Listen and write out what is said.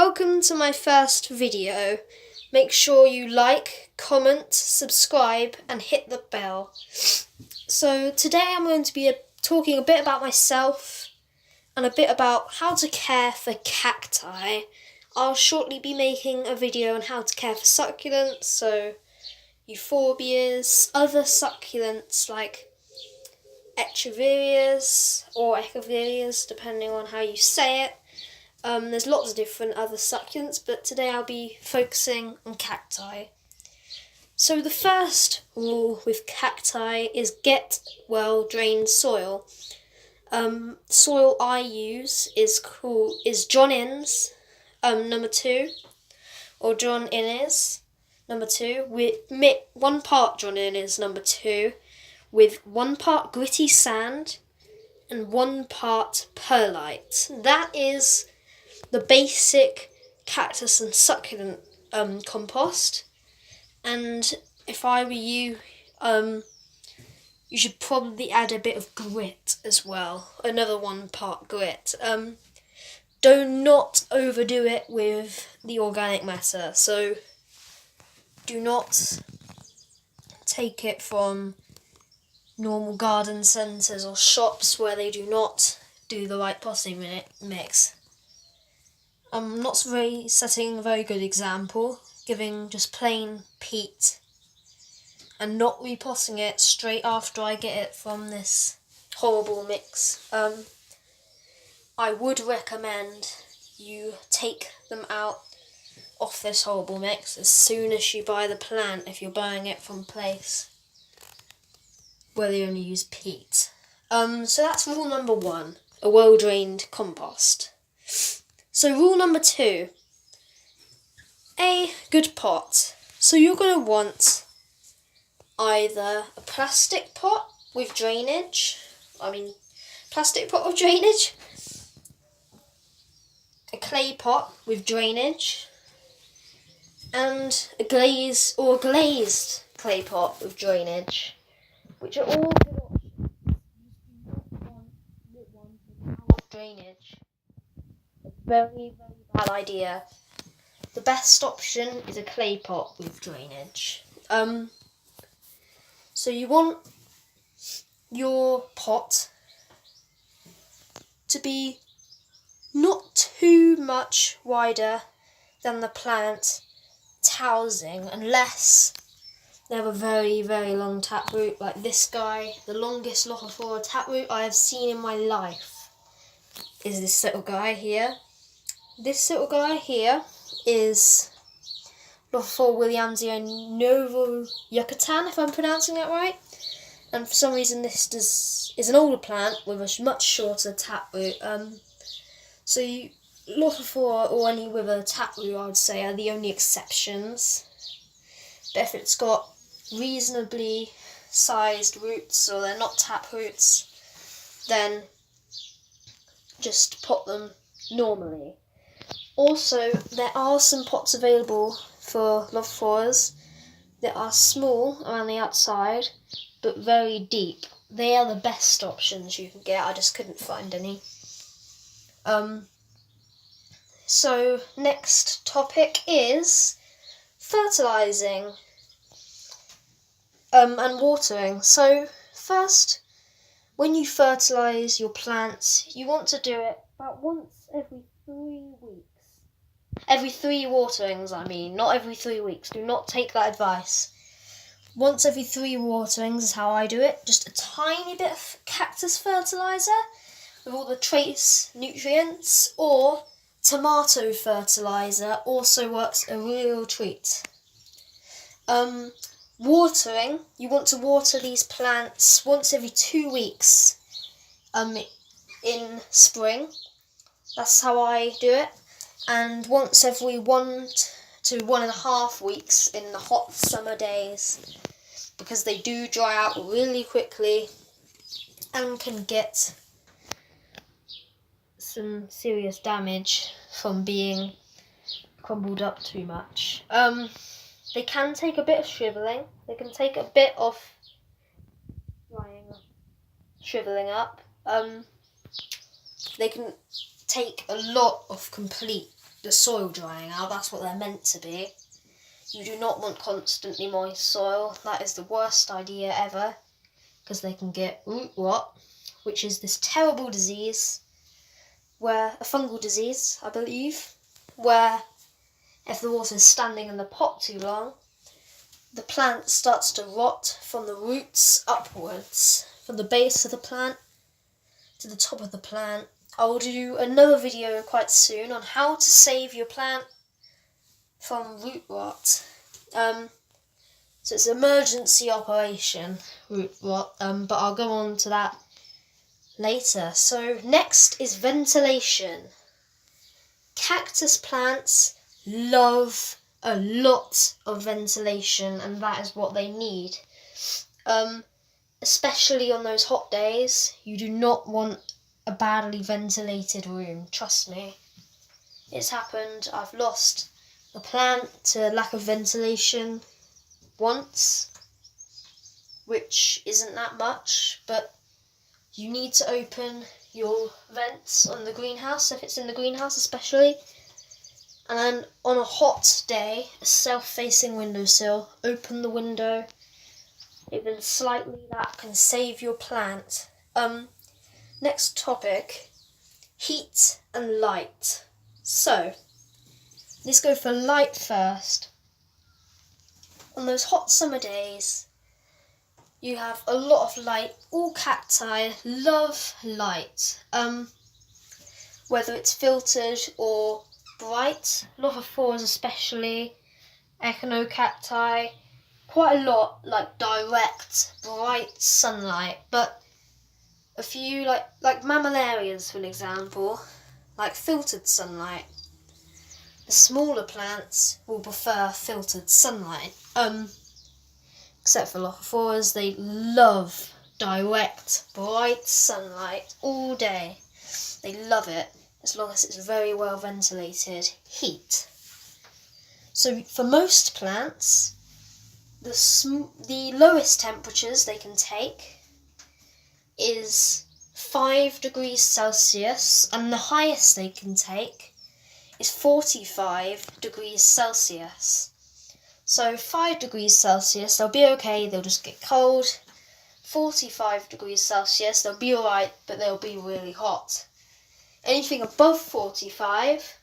welcome to my first video. Make sure you like, comment, subscribe and hit the bell. So today I'm going to be talking a bit about myself and a bit about how to care for cacti. I'll shortly be making a video on how to care for succulents, so euphorbias, other succulents like echeverias or echeverias, depending on how you say it. There's lots of different other succulents, but today I'll be focusing on cacti. So the first rule with cacti is get well-drained soil. Soil I use is John Innes, number 2, or John Innes, number 2, with 1 part John Innes, number 2, with 1 part gritty sand and 1 part perlite. That is the basic cactus and succulent compost. And if I were you, you should probably add a bit of grit as well, another 1 part grit. Do not overdo it with the organic matter, so do not take it from normal garden centres or shops where they do not do the right potting mix. I'm not setting a very good example, giving just plain peat and not repotting it straight after I get it from this horrible mix. I would recommend you take them out off this horrible mix as soon as you buy the plant if you're buying it from a place where they only use peat. So that's rule number 1, a well-drained compost. So rule number 2, a good pot. So you're going to want either a plastic pot with drainage, a clay pot with drainage, and a glazed clay pot with drainage, which are all good options. You do not want one without drainage. Very, very bad idea. The best option is a clay pot with drainage. So you want your pot to be not too much wider than the plant housing, unless they have a very, very long taproot like this guy. The longest Lophophora taproot I have seen in my life is this little guy here. This little guy here is Lophophora williamsii Novo Yucatan, if I'm pronouncing that right. And for some reason this is an older plant with a much shorter taproot. So Lophophora or any with a taproot, I would say, are the only exceptions. But if it's got reasonably sized roots or they're not taproots, then just pot them normally. Also, there are some pots available for Lophophoras that are small around the outside, but very deep. They are the best options you can get. I just couldn't find any. So, next topic is fertilising and watering. So, first, when you fertilise your plants, you want to do it about once every 3 weeks. Every 3 waterings, not every 3 weeks. Do not take that advice. Once every 3 waterings is how I do it. Just a tiny bit of cactus fertiliser with all the trace nutrients, or tomato fertiliser also works a real treat. Watering, you want to water these plants once every 2 weeks in spring. That's how I do it. And once every 1 to 1.5 weeks in the hot summer days, because they do dry out really quickly and can get some serious damage from being crumbled up too much. They can take a bit of shrivelling. They can take a bit of shrivelling up. They can take a lot of complete the soil drying out. That's what they're meant to be. You do not want constantly moist soil. That is the worst idea ever, because they can get root rot, which is this terrible disease, a fungal disease, I believe, where if the water is standing in the pot too long, the plant starts to rot from the roots upwards, from the base of the plant to the top of the plant. I will do another video quite soon on how to save your plant from root rot. So it's an emergency operation, root rot, but I'll go on to that later. So next is ventilation. Cactus plants love a lot of ventilation, and that is what they need. Especially on those hot days, you do not want a badly ventilated room, trust me. It's happened. I've lost a plant to lack of ventilation once, which isn't that much, but you need to open your vents on the greenhouse, if it's in the greenhouse especially. And then on a hot day, a south-facing windowsill, open the window, even slightly. That can save your plant. Next topic, heat and light. So, let's go for light first. On those hot summer days, you have a lot of light. All cacti love light, whether it's filtered or bright. Lophophores especially, echinocacti, quite a lot like direct, bright sunlight. But a few, like mammillarias for an example, like filtered sunlight. The smaller plants will prefer filtered sunlight. Except for lophophores, they love direct, bright sunlight all day. They love it, as long as it's very well ventilated. Heat. So for most plants, the lowest temperatures they can take is 5 degrees Celsius, and the highest they can take is 45 degrees Celsius. So 5 degrees Celsius, they'll be okay, they'll just get cold. 45 degrees Celsius, they'll be alright, but they'll be really hot. Anything above 45,